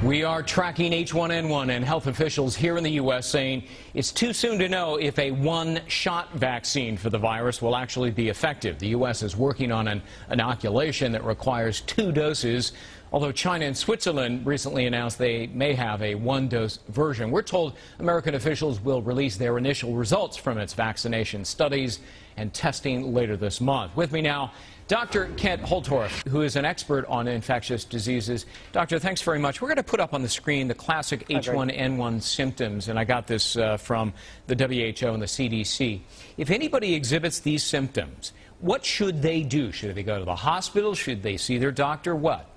We are tracking H1N1, and health officials here in the U.S. saying it's too soon to know if a one-shot vaccine for the virus will actually be effective. The U.S. is working on an inoculation that requires 2 doses, although China and Switzerland recently announced they may have a 1-dose version. We're told American officials will release their initial results from its vaccination studies and testing later this month. With me now, Dr. Kent Holtorf, who is an expert on infectious diseases. Doctor, thanks very much. We're going to put up on the screen the classic H1N1 symptoms, and I got this from the WHO and the CDC. If anybody exhibits these symptoms, what should they do? Should they go to the hospital? Should they see their doctor? What?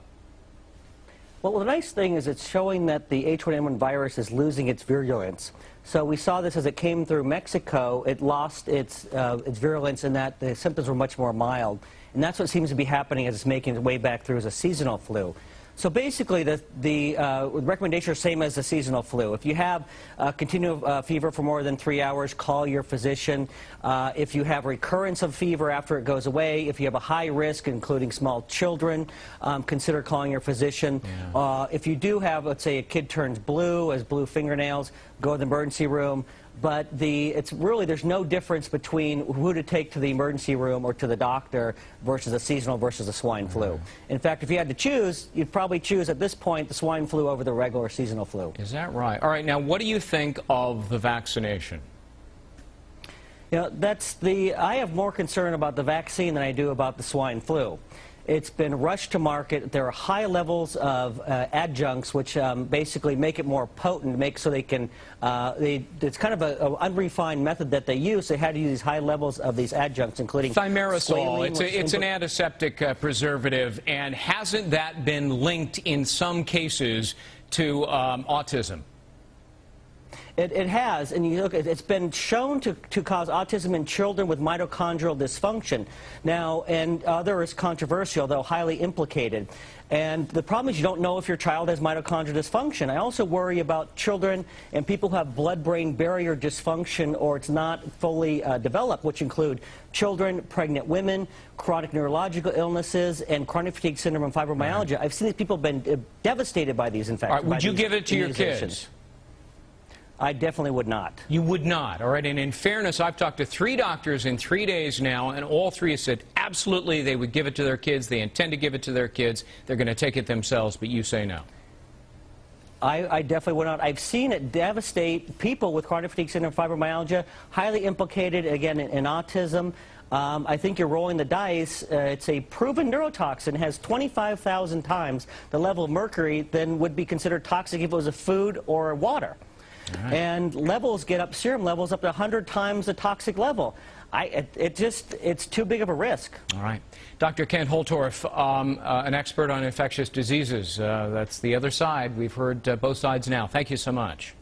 Well, the nice thing is it's showing that the H1N1 virus is losing its virulence. So we saw this as it came through Mexico. It lost its virulence in that the symptoms were much more mild. And that's what seems to be happening as it's making its way back through as a seasonal flu. So basically, the recommendations are the same as the seasonal flu. If you have continual fever for more than 3 hours, call your physician. If you have recurrence of fever after it goes away, if you have a high risk, including small children, consider calling your physician. Yeah. If you do have, let's say, a kid turns blue, has blue fingernails, go to the emergency room. But it's really, there's no difference between who to take to the emergency room or to the doctor versus a seasonal versus a swine flu. In fact, if you had to choose, you'd probably choose at this point the swine flu over the regular seasonal flu. Is that right? All right, now what do you think of the vaccination? You know, I have more concern about the vaccine than I do about the swine flu. It's been rushed to market. There are high levels of adjuncts which basically make it more potent, so they can, it's kind of an unrefined method that they use. They had to use high levels of these adjuncts, including thimerosal. It's an antiseptic preservative, and hasn't that been linked in some cases to autism? It has, and you look, it's been shown to cause autism in children with mitochondrial dysfunction. Now, and other is controversial, though highly implicated. And the problem is you don't know if your child has mitochondrial dysfunction. I also worry about children and people who have blood-brain barrier dysfunction or it's not fully developed, which include children, pregnant women, chronic neurological illnesses, and chronic fatigue syndrome and fibromyalgia. I've seen these people have been devastated by these infections. All right, would you give it to your kids? I definitely would not. You would not, all right? And in fairness, I've talked to 3 doctors in 3 days now, and all 3 have said absolutely they would give it to their kids. They intend to give it to their kids. They're going to take it themselves, but you say no. I definitely would not. I've seen it devastate people with chronic fatigue syndrome, fibromyalgia, highly implicated, again, in autism. I think you're rolling the dice. It's a proven neurotoxin. It has 25,000 times the level of mercury than would be considered toxic if it was a food or water. Right. And levels get up, serum levels up to 100 times the toxic level. It's too big of a risk. All right. Dr. Kent Holtorf, an expert on infectious diseases. That's the other side. We've heard both sides now. Thank you so much.